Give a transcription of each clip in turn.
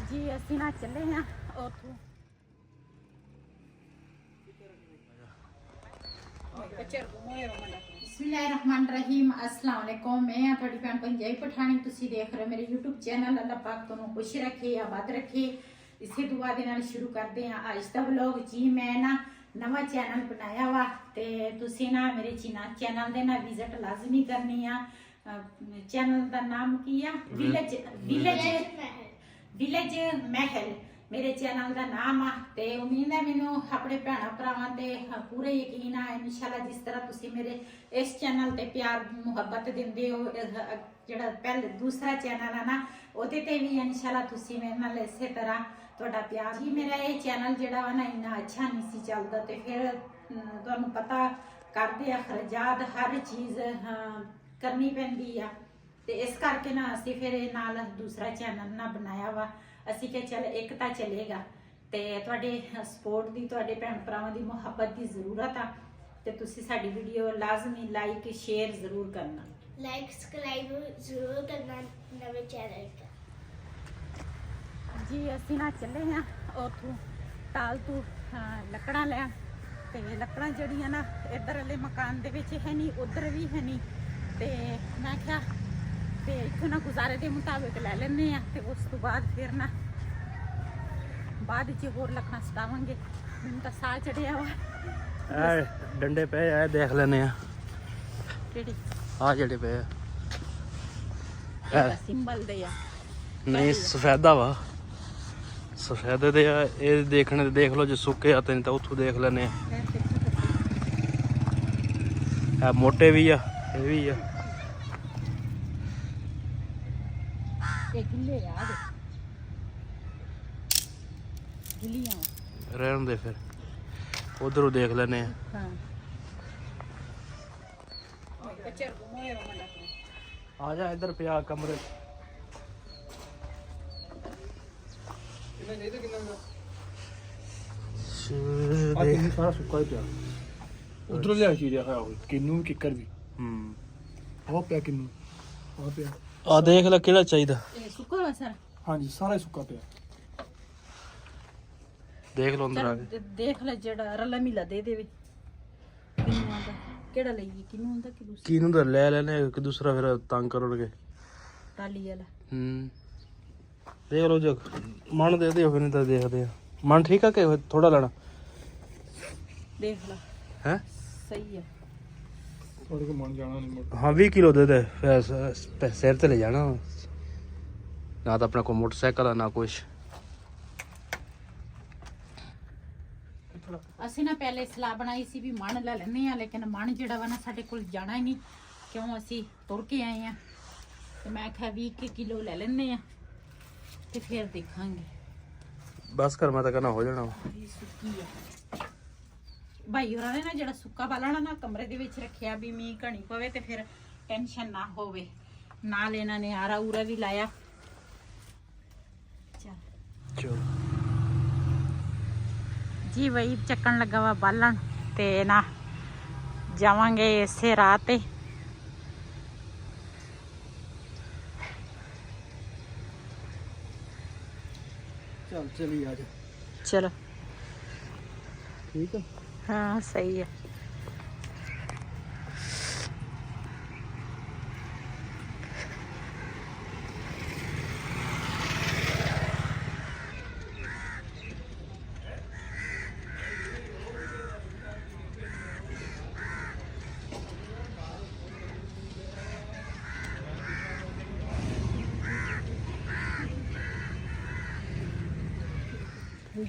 जी ਅਸੀਂ ਨਾ ਚੱਲੇ ਆ ਉੱਥੋਂ बिस्मिल्लाहिर्रहमानिर्रहीम अस्सलाम वालेकुम। मैं थोड़ी भैन पंजाबी पठानी तुसी देख रहे हो मेरे यूट्यूब चैनल। अल्लाह पाक तुहानू खुश रखे आबाद रखे। इसे दुआ दे नाल शुरू करते हैं अज दा व्लॉग। जी मैं ना नवा चैनल बनाया वा ते तुसी ना मेरे चैनल दे ना विजिट लाजमी करनी आ। चैनल दा नाम की आ विलेज महल मेरे चैनल का नाम आ। ते उम्मीद है मैनू अपने भैन भरावां ते पूरे यकीन आ इंशाल्लाह जिस तरह तुसी मेरे इस चैनल ते प्यार मुहब्बत दिंदे हो जेड़ा पहले दूसरा चैनल है ना ओहदे ते भी इंशाल्लाह तुसी मेरे नाल इसे तरह तुहाडा प्यार जी। मेरा ये चैनल जेड़ा वा ना इन्ना अच्छा नहीं सी चलदा ते फिर तुहानू पता करदे अखराजात हर चीज़ करनी पैंदी आ ते इस करके ना असीं फिर नाल दूसरा चैनल ना बनाया वा। ਅਸੀਂ ਕਿ ਚੱਲ ਇੱਕ ਤਾਂ ਚੱਲੇਗਾ ਤੇ ਤੁਹਾਡੇ ਸਪੋਰਟ ਦੀ ਤੁਹਾਡੇ ਭੈਣ ਭਰਾਵਾਂ ਦੀ ਮੁਹੱਬਤ ਦੀ ਜ਼ਰੂਰਤ ਆ ਤੇ ਤੁਸੀਂ ਸਾਡੀ ਵੀਡੀਓ ਲਾਜ਼ਮੀ ਲਾਈਕ ਸ਼ੇਅਰ ਜ਼ਰੂਰ ਕਰਨਾ। ਲਾਈਕ ਸਬਸਕ੍ਰਾਈਬ ਜ਼ਰੂਰ ਕਰਨਾ ਨਵੇਂ ਚੈਨਲ ਤੇ। ਜੀ ਅਸੀਂ ਨਾ ਚੱਲੇ ਆ ਉੱਥੋਂ ਟਾਲ ਤੋਂ ਲੱਕੜਾਂ ਲੈਣ ਤੇ ਲੱਕੜਾਂ ਜਿਹੜੀਆਂ ਨਾ ਇੱਧਰ ਵਾਲੇ ਮਕਾਨ ਦੇ ਵਿੱਚ ਹੈ ਨਹੀਂ ਉੱਧਰ ਵੀ ਹੈ ਨਹੀਂ ਤੇ ਮੈਂ ਕਿਹਾ ਤੇ ਇੱਥੋਂ ਨਾ ਗੁਜ਼ਾਰੇ ਦੇ ਮੁਤਾਬਿਕ ਲੈ ਲੈਂਦੇ ਆ ਤੇ ਉਸ ਤੋਂ ਬਾਅਦ ਫਿਰ ਨਾ ਬਾਅਦ ਵਿੱਚ ਹੋਰ ਲੱਕੜਾਂ ਸਟਾਵਾਂਗੇ। ਮੈਨੂੰ ਤਾਂ ਸਾਹ ਚੜਿਆ ਵਾ। ਇਹ ਡੰਡੇ ਪਏ ਆ ਦੇਖ ਲੈਨੇ ਆ ਕਿਹੜੇ ਆ ਜਿਹੜੇ ਪਏ ਆ ਸਿੰਬਲ ਦੇ ਆ ਨਹੀਂ ਸਫੈਦਾ ਵਾ ਸਫੈਦੇ ਦੇ ਆ ਇਹ ਦੇਖਣੇ ਤੇ ਦੇਖ ਲਓ ਜੇ ਸੁੱਕੇ ਆ ਤਾਂ ਉੱਥੋਂ ਦੇਖ ਲੈਨੇ ਆ। ਇਹ ਮੋਟੇ ਵੀ ਆ ਇਹ ਵੀ ਆ ਇਹ ਗਿੱਲੇ ਆ ਦੇ ਗਿੱਲੀਆਂ ਰਹਿਣ ਦੇ ਫਿਰ ਉਧਰੋਂ ਦੇਖ ਲੈਨੇ ਆ। ਹਾਂ ਆ ਜਾ ਇੱਧਰ ਪਿਆ ਕਮਰੇ ਸਾਰਾ ਸੁੱਕਾ ਹੀ ਪਿਆ ਉਧਰੋਂ ਲਿਆ ਚੀਰਿਆ ਹੋਇਆ ਹੋਵੇ ਕਿੰਨੂ ਕਿੱਕਰ ਵੀ ਆਹ ਪਿਆ ਕਿੰਨੂ ਆਹ ਪਿਆ ਆ ਦੇਖ ਲੈ ਕਿਹੜਾ ਚਾਹੀਦਾ ਇਹ ਸੁੱਕਾ ਵਾ ਸਰ। ਹਾਂਜੀ ਸਾਰਾ ਹੀ ਸੁੱਕਾ ਪਿਆ ਦੇਖ ਲਓ ਅੰਦਰ ਆ ਕੇ ਦੇਖ ਲੈ ਜਿਹੜਾ ਰਲਾ ਮਿਲਾ ਦੇ ਦੇ ਵਿੱਚ ਕਿੰਨੂੰ ਆਂਦਾ ਕਿਹੜਾ ਲਈਏ ਕਿੰਨੂੰ ਆਂਦਾ ਕਿ ਦੂਸਰਾ ਕਿਹਨੂੰ ਤਾਂ ਲੈ ਲੈਨੇ ਇੱਕ ਦੂਸਰਾ ਫਿਰ ਤੰਗ ਕਰੋਗੇ ਟਾਲੀ ਵਾਲਾ ਦੇਖ ਲਓ ਜੇ ਮਨ ਦੇ ਦਿਓ ਫਿਰ ਨਹੀਂ ਤਾਂ ਦੇਖਦੇ ਆ ਮਨ ਠੀਕ ਆ ਕਿ ਥੋੜਾ ਲੈਣਾ ਦੇਖ ਲੈ ਹੈ ਸਹੀ ਆ। ਤੁਹਾਡੇ ਕੋਲ ਮਨ ਜਾਣਾ ਨਹੀਂ ਮੁੜ ਹਾਂ 20 ਕਿਲੋ ਦੇ ਦੇ ਫਿਰ ਸਿਰ ਤੇ ਲੈ ਜਾਣਾ ਨਾ ਤਾਂ ਆਪਣਾ ਕੋਈ ਮੋਟਰਸਾਈਕਲ ਆ ਨਾ ਕੁਛ। ਅਸੀਂ ਨਾ ਪਹਿਲੇ ਸਲਾਹ ਬਣਾਈ ਸੀ ਵੀ ਮਣ ਲੈ ਲੈਨੇ ਆ ਲੇਕਿਨ ਮਣ ਜਿਹੜਾ ਵਾ ਨਾ ਸਾਡੇ ਕੋਲ ਜਾਣਾ ਹੀ ਨਹੀਂ ਕਿਉਂ ਅਸੀਂ ਤੁਰ ਕੇ ਆਏ ਆ ਤੇ ਮੈਂ ਕਿਹਾ 20 ਕਿਲੋ ਲੈ ਲੈਨੇ ਆ ਤੇ ਫਿਰ ਦੇਖਾਂਗੇ। ਬਸ ਕਰ ਮੈਂ ਤਾਂ ਕਹਿੰਦਾ ਹੋ ਜਾਣਾ ਇਹ ਸੁੱਕੀ ਆ ਭਾਈ ਹੋਰਾਂ ਨੇ ਨਾ ਜਿਹੜਾ ਸੁੱਕਾ ਬਾਲਣਾ ਨਾ ਕਮਰੇ ਦੇ ਵਿੱਚ ਰੱਖਿਆ ਵੀ ਮੀਂਹ ਘਣੀ ਪਵੇ ਤੇ ਫਿਰ ਟੈਨਸ਼ਨ ਨਾ ਹੋਵੇ। ਨਾਲ ਇਹਨਾਂ ਨੇ ਆਰਾ ਊਰਾ ਵੀ ਲਾਇਆ। ਚੱਲ ਚਲੋ ਜੀ ਵਹੀ ਚੱਕਣ ਲੱਗਾ ਵਾ ਬਾਲਣ ਤੇ ਨਾ ਜਾਵਾਂਗੇ ਇਸੇ ਰਾਹ ਤੇ। ਚੱਲ ਚਲੀ ਆ ਜਾ ਚਲੋ ਠੀਕ ਆ हाँ सही है।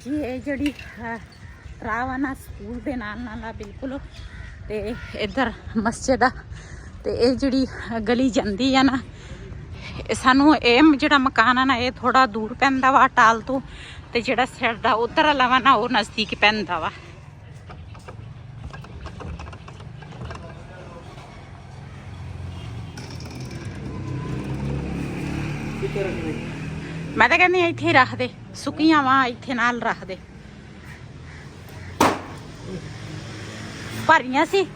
जी ये जड़ी ਰਾਹ ਨਾ ਸਕੂਲ ਦੇ ਨਾਲ ਨਾਲ ਆ ਬਿਲਕੁਲ ਤੇ ਇੱਧਰ ਮਸਜਿਦ ਆ ਤੇ ਇਹ ਜਿਹੜੀ ਗਲੀ ਜਾਂਦੀ ਆ ਨਾ ਸਾਨੂੰ ਇਹ ਜਿਹੜਾ ਮਕਾਨ ਆ ਨਾ ਇਹ ਥੋੜਾ ਦੂਰ ਪੈਂਦਾ ਵਾ ਟਾਲ ਤੋਂ ਤੇ ਜਿਹੜਾ ਸਾਈਡ ਦਾ ਉਧਰ ਵਾਲਾ ਵਾ ਨਾ ਉਹ ਨਜ਼ਦੀਕ ਪੈਂਦਾ ਵਾ। ਮੈਂ ਤਾਂ ਕਹਿੰਦੀ ਇੱਥੇ ਹੀ ਰੱਖ ਦੇ ਸੁੱਕੀਆਂ ਵਾ ਇੱਥੇ ਨਾਲ ਰੱਖ ਦੇ ਭਰੀਆਂ ਸੀ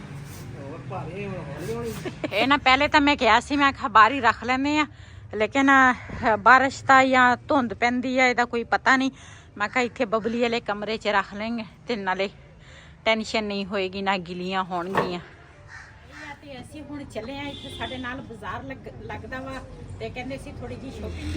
ਇਹ ਨਾ ਪਹਿਲੇ ਤਾਂ ਮੈਂ ਕਿਹਾ ਸੀ ਮੈਂ ਕਿਹਾ ਬਾਹਰ ਹੀ ਰੱਖ ਲੈਂਦੇ ਆ ਲੇਕਿਨ ਬਾਰਿਸ਼ ਦਾ ਜਾਂ ਧੁੰਦ ਪੈਂਦੀ ਆ ਇਹਦਾ ਕੋਈ ਪਤਾ ਨਹੀਂ। ਮੈਂ ਕਿਹਾ ਇੱਥੇ ਬਬਲੀ ਵਾਲੇ ਕਮਰੇ 'ਚ ਰੱਖ ਲੈਂਗੇ ਤੇ ਨਾਲੇ ਟੈਨਸ਼ਨ ਨਹੀਂ ਹੋਏਗੀ, ਨਾ ਗਿੱਲੀਆਂ ਹੋਣਗੀਆਂ। ਤੇ ਅਸੀਂ ਹੁਣ ਚੱਲੇ ਆ, ਇੱਥੇ ਸਾਡੇ ਨਾਲ ਬਾਜ਼ਾਰ ਲੱਗਦਾ ਵਾ ਤੇ ਕਹਿੰਦੇ ਸੀ ਥੋੜੀ ਜਿਹੀ ਸ਼ੋਪਿੰਗ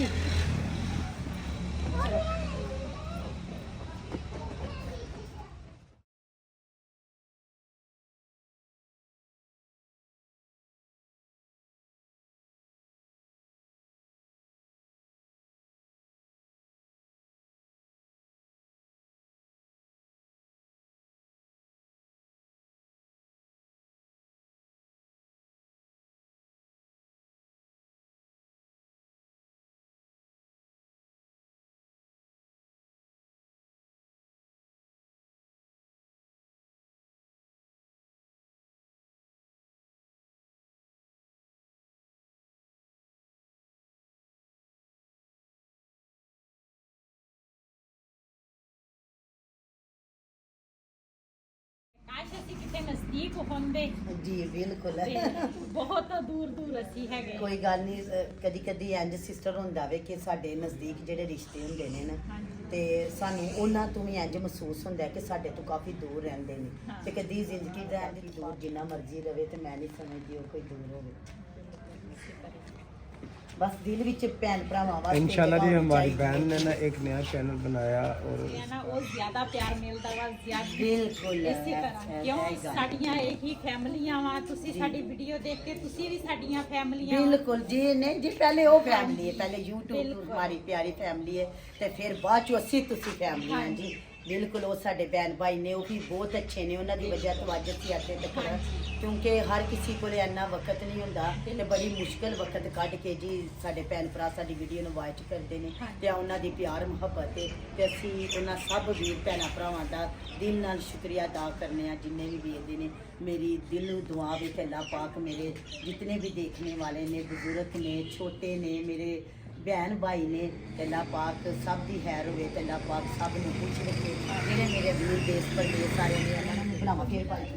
ਕਾਸ਼ ਅਸੀਂ ਕਿਤੇ ਨਜ਼ਦੀਕ ਹੁੰਦੇ ਜੀ ਬਿਲਕੁਲ ਤੇ ਬਹੁਤ ਦੂਰ ਦੂਰ ਅਸੀਂ ਹੈਗੇ। ਕੋਈ ਗੱਲ ਨਹੀਂ, ਕਦੀ ਕਦੀ ਇੰਜ ਸਿਸਟਰ ਹੁੰਦਾ ਵੇ ਕਿ ਸਾਡੇ ਨਜ਼ਦੀਕ ਜਿਹੜੇ ਰਿਸ਼ਤੇ ਹੁੰਦੇ ਨੇ ਨਾ ਤੇ ਸਾਨੂੰ ਉਹਨਾਂ ਤੋਂ ਵੀ ਇੰਜ ਮਹਿਸੂਸ ਹੁੰਦਾ ਕਿ ਸਾਡੇ ਤੋਂ ਕਾਫੀ ਦੂਰ ਰਹਿੰਦੇ ਨੇ ਤੇ ਕਦੀ ਜ਼ਿੰਦਗੀ ਦਾ ਇੰਜ ਦੂਰ ਜਿੰਨਾ ਮਰਜ਼ੀ ਰਵੇ ਤੇ ਮੈਂ ਨਹੀਂ ਸਮਝਦੀ ਉਹ ਕੋਈ ਦੂਰ ਹੋਵੇ। बस दिल विच भैन भरावां वास्ते इंशाल्लाह जी हमारी बहन ने ना एक नया चैनल बनाया और ना वो ज्यादा प्यार मिलदा वा ज्यादा बिल्कुल इसी तरह क्यों साडियां एक ही फैमिलियां वा तुसी साडी वीडियो देख के तुसी भी साडियां फैमिलियां बिल्कुल जी नहीं जी पहले वो फैमिली है, पहले YouTube हमारी प्यारी फैमिली है ते फिर बाद चो ਅਸੀਂ ਤੁਸੀਂ फैमिली हैं जी बिल्कुल। वो साडे बहन भाई ने वो भी बहुत अच्छे ने, उन्हां दी वजह तो अज ਅਸੀਂ ਇੱਥੇ तक क्योंकि हर किसी को इन्ना वक्त नहीं हुंदा ते बड़ी मुश्किल वक्त कढ के जी साडे भैन भरा साडी वीडियो ਨੂੰ ਵਾਚ ਕਰਦੇ ਨੇ ਤੇ ਉਹਨਾਂ ਦੀ ਪਿਆਰ ਮੁਹੱਬਤ ਹੈ ਤੇ ਅਸੀਂ ਉਹਨਾਂ ਸਭ ਵੀਰ ਭੈਣਾਂ ਭਰਾਵਾਂ ਦਾ ਦਿਲ ਨਾਲ ਸ਼ੁਕਰੀਆ ਅਦਾ ਕਰਨੇ ਆ ਜਿੰਨੇ ਵੀ ਵੇਖਦੇ ਨੇ। मेरी दिल दुआ भी कि अल्लाह पाक मेरे जितने भी देखने वाले ने, बुजुर्ग ने, छोटे ने, मेरे भैन भाई ने, अल्लाह पाक सब की खैर होवे ते अल्लाह पाक सब नूं खुश रखे। जेहड़े मेरे वीर देश परदेश सारे ने उन्हां नूं बनावा फिर पाई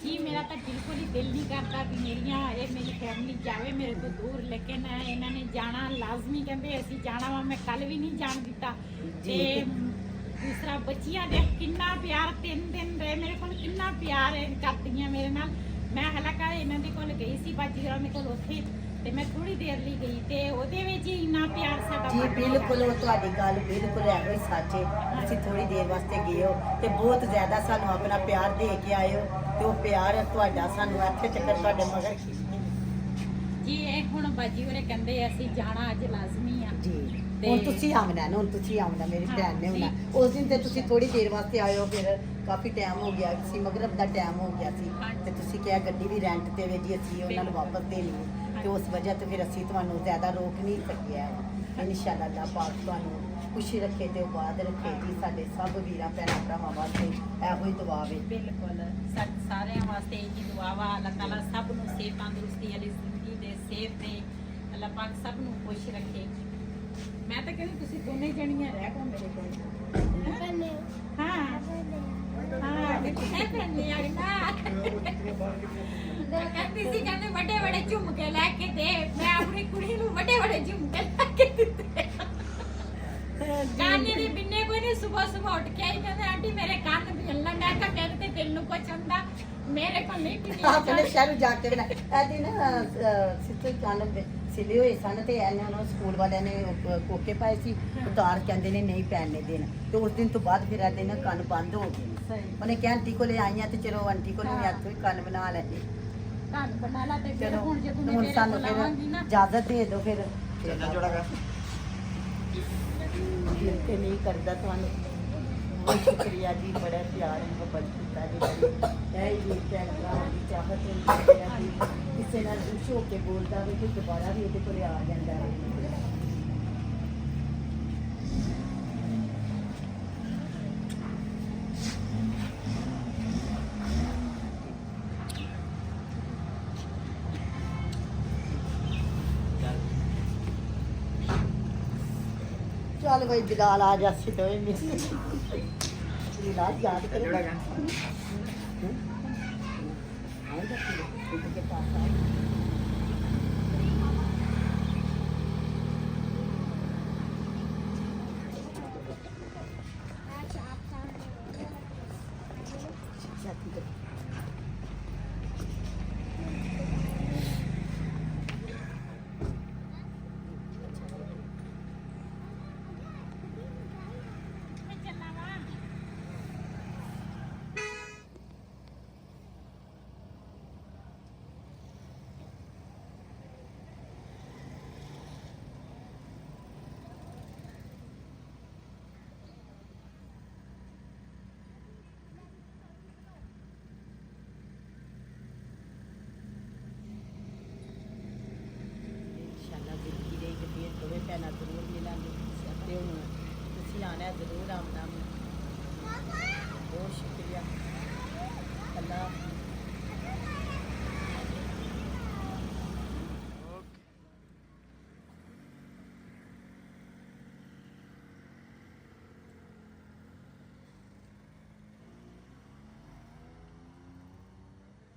जी। मेरा तो बिल्कुल ही दिल नहीं करता कि मेरी फैमिली जावे मेरे तो दूर, लेकिन इन्होंने जाना लाजमी कहते असी जाना वा। मैं कल भी नहीं जान दिता ते दूसरा बच्चियां देख कितना प्यार 3 दिन रहे मेरे को, कितना प्यार करदियां मेरे नाल। मैं हालांकि इन्हां दे कोल गई सी बाजीराव दे कोल उत्थे ते मैं थोड़ी देर ਲਈ गई ਤੇ ਉਹਦੇ ਵਿੱਚ ਹੀ ਇੰਨਾ ਪਿਆਰ ਸਾਡਾ ਜੀ ਬਿਲਕੁਲ। ਉਹ ਤੁਹਾਡੀ ਗੱਲ ਬਿਲਕੁਲ ਇਹੋ ਹੀ ਸੱਚ ਹੈ। ਤੁਸੀਂ ਥੋੜੀ ਦੇਰ ਵਾਸਤੇ ਗਏ ਹੋ ਤੇ ਬਹੁਤ ਜ਼ਿਆਦਾ ਸਾਨੂੰ ਆਪਣਾ ਪਿਆਰ ਦੇ ਕੇ ਆਏ ਹੋ ਤੇ ਉਹ ਪਿਆਰ ਤੁਹਾਡਾ ਸਾਨੂੰ ਇੱਥੇ ਤੱਕ ਤੁਹਾਡੇ ਮਗਰ ਜੀ। ਇਹ ਹੁਣ ਬਾਜੀ ਹੋਰੇ ਕਹਿੰਦੇ ਅਸੀਂ ਜਾਣਾ ਅੱਜ ਲਾਜ਼ਮੀ ਆ ਜੀ। ਹੁਣ ਤੁਸੀਂ ਆਉਣਾ ਨਾ, ਹੁਣ ਤੁਸੀਂ ਆਉਣਾ, ਮੇਰੀ ਭੈਣ ਨੇ ਆਉਣਾ। ਉਸ ਦਿਨ ਤੇ ਤੁਸੀਂ ਥੋੜੀ ਦੇਰ ਵਾਸਤੇ ਆਏ ਹੋ, ਫਿਰ ਕਾਫੀ ਟਾਈਮ ਹੋ ਗਿਆ ਸੀ, ਮਗਰਬ ਦਾ ਟਾਈਮ ਹੋ ਗਿਆ ਸੀ ਤੇ ਤੁਸੀਂ ਕਿਹਾ ਗੱਡੀ ਵੀ ਰੈਂਟ ਤੇ ਵੇ ਜੀ ਅਸੀਂ ਉਹਨਾਂ ਨੂੰ ਵਾਪਸ ਦੇਣੀ ਤੇ ਉਸ ਵਜ੍ਹਾ ਤੋਂ ਫਿਰ ਅਸੀਂ ਤੁਹਾਨੂੰ ਜ਼ਿਆਦਾ ਰੋਕ ਨਹੀਂ ਸਕਿਆ। ਇਨਸ਼ਾਅੱਲਾ ਅੱਲਾਹ ਪਾਕ ਤੁਹਾਨੂੰ ਖੁਸ਼ੀ ਰੱਖੇ ਤੇ ਆਬਾਦ ਰੱਖੇ ਜੀ। ਸਾਡੇ ਸਭ ਵੀਰਾਂ ਭੈਣਾਂ ਭਰਾਵਾਂ ਵਾਸਤੇ ਇਹੋ ਹੀ ਦੁਆ ਵੇ। ਬਿਲਕੁਲ ਸਾਰਿਆਂ ਵਾਸਤੇ ਇਹ ਜੀ ਦੁਆ ਵਾ। ਅੱਲਾਹ ਤਾਲਾ ਸਭ ਨੂੰ ਸਿਹਤ ਤੰਦਰੁਸਤੀ ਵਾਲੀ ਜ਼ਿੰਦਗੀ ਦੇ, ਸਿਹਤ ਦੇ ਅੱਲਾਹ ਪਾਕ ਸਭ ਨੂੰ ਖੁਸ਼ ਰੱਖੇ। ਮੈਂ ਤਾਂ ਕਹਿੰਦੀ ਤੁਸੀਂ ਦੋਨੇ ਜਣੀਆਂ ਰਹਿ ਪਓ ਮੇਰੇ ਕੋਲ। ਹਾਂ ਹਾਂ ਕਿੱਥੇ ਕਰਨੀ ਆ ਨਾ ਕਹਿੰਦੀ ਸੀ ਕਹਿੰਦੇ ਵੱਡੇ ਵੱਡੇ ਝੁਮਕੇ ਲੈ ਕੇ ਦੇ। ਮੈਂ ਆਪਣੀ ਕੁੜੀ ਨੂੰ ਵੱਡੇ ਵੱਡੇ ਝੁਮਕੇ ਲੈ ਕੇ ਦਿੱਤੇ। ਕਾਨੇ ਦੇ ਬਿੰਨੇ ਕੋਈ ਨਹੀਂ। ਸਵੇਰ ਉੱਠ ਕੇ ਆਈ ਕਹਿੰਦੇ ਆਂਟੀ ਮੇਰੇ ਕੰਨ ਵੀ ਹੱਲਣ। ਮੈਂ ਕਿਹਾ ਮੇਰੇ ਤੇ ਦਿਲ ਨੂੰ ਕੁਛ ਹੁੰਦਾ, ਮੇਰੇ ਕੋਲ ਨਹੀਂ ਪੀਣੀ। ਆਪਣੇ ਸ਼ਹਿਰ ਜਾ ਕੇ ਬਣਾ ਐਦੀ ਨਾ ਸਿੱਧੇ ਕੰਨ ਸਿਲੇ ਹੋਏ ਸਨ ਤੇ ਇਹਨਾਂ ਨੂੰ ਸਕੂਲ ਵਾਲਿਆਂ ਨੇ ਕੋਕੇ ਪਾਏ ਸੀ। ਉਤਾਰ ਕਹਿੰਦੇ ਨੇ ਨਹੀਂ ਪੈਣੇ ਦੇਣ ਤੇ ਉਸ ਦਿਨ ਤੋਂ ਬਾਅਦ ਫਿਰ ਇਹਦੇ ਨਾ ਕੰਨ ਬੰਦ ਹੋ ਗਏ। ਉਹਨੇ ਕਿਹਾ ਆਂਟੀ ਕੋਲੇ ਆਈਆਂ ਤੇ ਚਲੋ ਆਂਟੀ ਕੋਲੇ ਵੀ ਹੱਥੋਂ ਹੀ ਕੰਨ ਬਣਾ ਲੈ। ਕੰਨ ਬਣਾ ਲਾ ਤੇ ਫਿਰ ਚਲੋ ਹੁਣ ਜੇ ਤੂੰ ਹੁਣ ਮੇਰੇ ਸਾਨੂੰ ਕੋਲ ਫਿਰ ਆਵਾਂਗੀ ਨਾ ਇਜਾਜ਼ਤ ਦੇ ਦਿਓ। ਫਿਰ ਦਿਲ ਤੇ ਨਹੀਂ ਕਰਦਾ ਤੁਹਾਨੂੰ। ਬਹੁਤ ਸ਼ੁਕਰੀਆ ਜੀ, ਬੜਾ ਪਿਆਰ ਮੁਹੱਬਤ ਕੀਤਾ ਜੀ। ਇਹ ਜੀ ਭੈਣ ਭਰਾਵਾਂ ਦੀ ਚਾਹਤ ਹੈ ਜੀ। ਕਿਸੇ ਨਾਲ ਖੁਸ਼ ਹੋ ਕੇ ਬੋਲਦਾ ਵੇ ਕਿ ਦੁਬਾਰਾ ਵੀ ਇਹਦੇ ਕੋਲ ਆ ਜਾਂਦਾ ਹੈ। चल भाई बिलाल आ जा तो बिलाल याद करेगा के पास ਦੋਵੇਂ ਭੈਣਾਂ ਜ਼ਰੂਰ ਮਿਲਾਂਗੇ ਤੇ ਹੁਣ ਤੁਸੀਂ ਆਣਾ ਜ਼ਰੂਰ ਆਉਣਾ ਬਹੁਤ ਸ਼ੁਕਰੀਆ ਅੱਲਾ ਹਾਫਿਜ਼।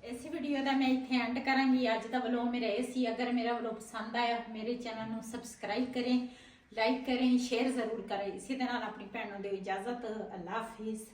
ਇਸ ਵੀਡੀਓ ਦਾ ਮੈਂ ਇੱਥੇ ਐਂਡ ਕਰਾਂਗੀ। ਅੱਜ ਦਾ ਵਲੋਗ ਮੇਰਾ ਇਹ ਸੀ। ਅਗਰ ਮੇਰਾ ਵਲੋਗ ਪਸੰਦ ਆਇਆ ਮੇਰੇ ਚੈਨਲ ਨੂੰ ਸਬਸਕ੍ਰਾਈਬ ਕरें, ਲਾਈਕ करें, शेयर ज़रूर करें। इसी तरह अपनी भैनों को इजाज़त। अल्लाह हाफिज़।